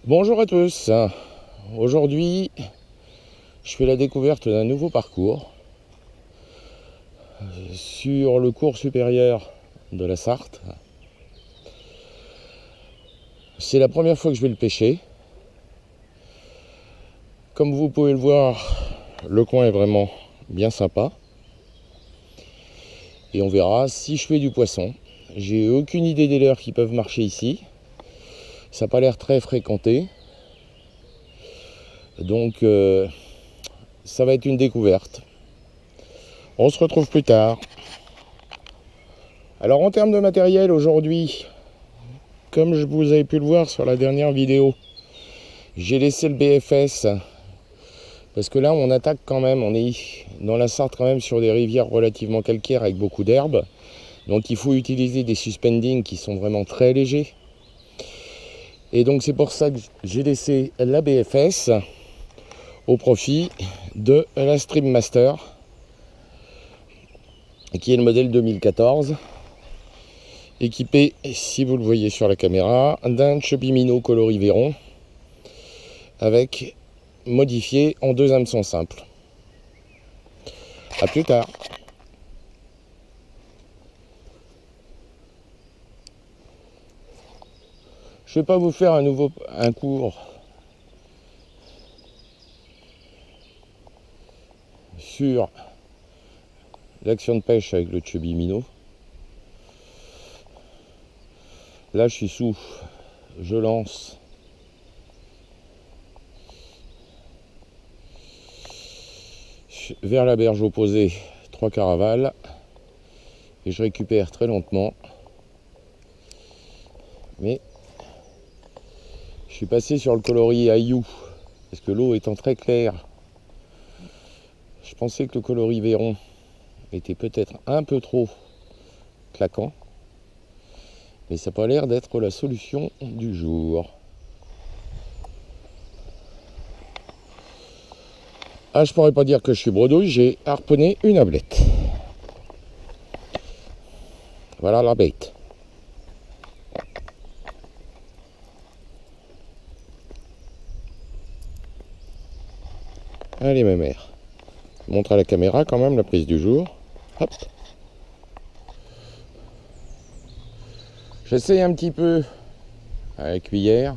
Bonjour à tous. Aujourd'hui, je fais la découverte d'un nouveau parcours sur le cours supérieur de la Sarthe. C'est la première fois que je vais le pêcher. Comme vous pouvez le voir, le coin est vraiment bien sympa. Et on verra si je fais du poisson. J'ai aucune idée des leurres qui peuvent marcher ici. Ça n'a pas l'air très fréquenté. Donc ça va être une découverte. On se retrouve plus tard. Alors en termes de matériel aujourd'hui, comme vous avez pu le voir sur la dernière vidéo, j'ai laissé le BFS parce que là on attaque quand même, on est dans la Sarthe quand même sur des rivières relativement calcaires avec beaucoup d'herbes. Donc il faut utiliser des suspendings qui sont vraiment très légers. Et donc c'est pour ça que j'ai laissé la BFS au profit de la Streammaster, qui est le modèle 2014, équipé, si vous le voyez sur la caméra, d'un Chubby Minnow coloris Véron, avec modifié en 2 hameçons simples. A plus tard. Je ne vais pas vous faire un cours sur l'action de pêche avec le Chubby Minnow. Là je suis sous, je lance vers la berge opposée 3 caravales et je récupère très lentement, mais je suis passé sur le coloris Ayou parce que l'eau étant très claire, je pensais que le coloris Véron était peut-être un peu trop claquant, mais ça n'a pas l'air d'être la solution du jour. Ah, je pourrais pas dire que je suis bredouille, j'ai harponné une ablette. Voilà la bête. Allez ma mère. Montre à la caméra quand même la prise du jour. Hop. J'essaye un petit peu à la cuillère.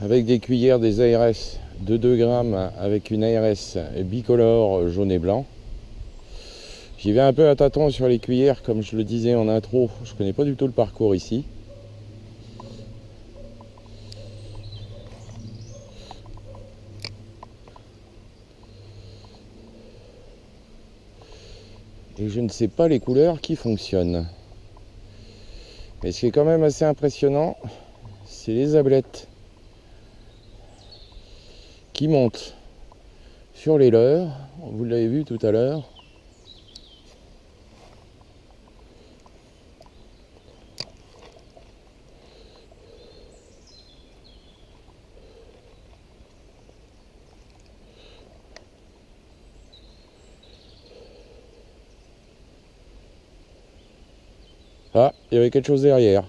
Avec des cuillères des ARS de 2 grammes avec une ARS bicolore jaune et blanc. J'y vais un peu à tâtons sur les cuillères, comme je le disais en intro, je connais pas du tout le parcours ici. Et je ne sais pas les couleurs qui fonctionnent. Mais ce qui est quand même assez impressionnant, c'est les ablettes qui montent sur les leurres. Vous l'avez vu tout à l'heure. Ah, il y avait quelque chose derrière.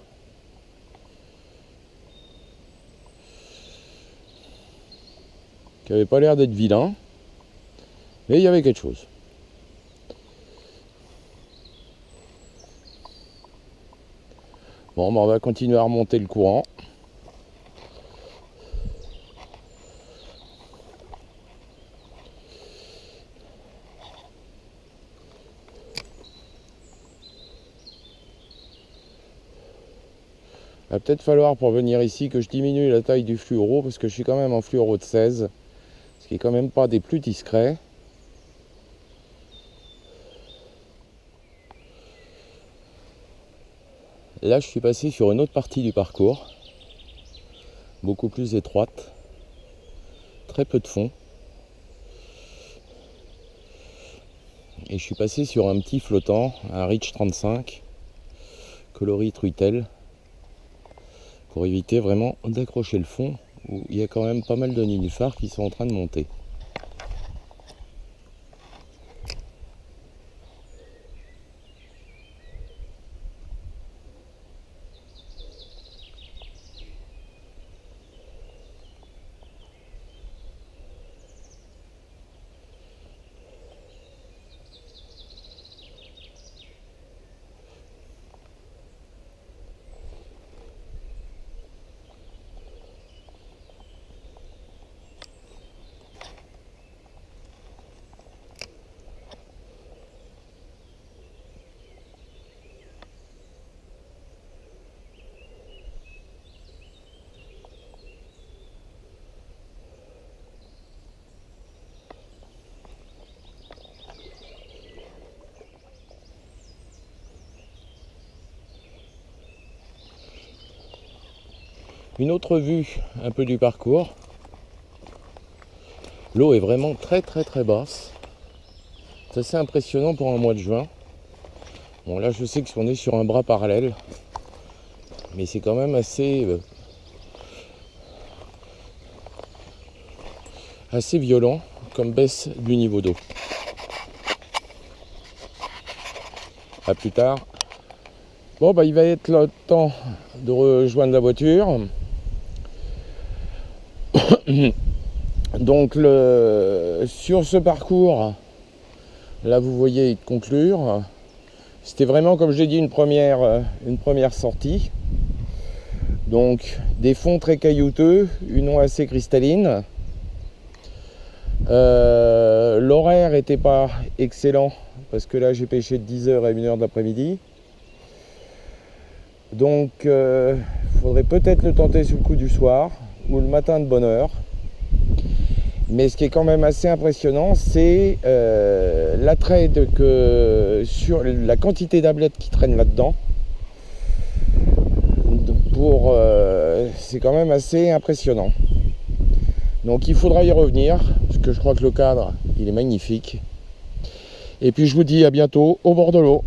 Qui avait pas l'air d'être vilain. Mais il y avait quelque chose. Bon, ben on va continuer à remonter le courant. Il va peut-être falloir pour venir ici que je diminue la taille du fluoro parce que je suis quand même en fluoro de 16, ce qui est quand même pas des plus discrets. Là je suis passé sur une autre partie du parcours, beaucoup plus étroite, très peu de fond. Et je suis passé sur un petit flottant, un Reach 35, coloris truitel, pour éviter vraiment d'accrocher le fond où il y a quand même pas mal de nénuphars qui sont en train de monter. une autre vue un peu du parcours. L'eau est vraiment très basse. C'est assez impressionnant pour un mois de juin. Bon là je sais qu'on est sur un bras parallèle, mais c'est quand même assez violent comme baisse du niveau d'eau. A plus tard. Bon bah il va être le temps de rejoindre la voiture. Donc sur ce parcours, là vous voyez conclure. C'était vraiment, comme je l'ai dit, une première sortie. Donc des fonds très caillouteux, une eau assez cristalline. L'horaire n'était pas excellent parce que là j'ai pêché de 10h à 1h de l'après-midi. Donc il faudrait peut-être le tenter sur le coup du soir ou le matin de bonne heure. Mais ce qui est quand même assez impressionnant, c'est l'attrait sur la quantité d'ablettes qui traînent là-dedans. C'est quand même assez impressionnant. Donc il faudra y revenir, parce que je crois que le cadre, il est magnifique. Et puis je vous dis à bientôt au bord de l'eau.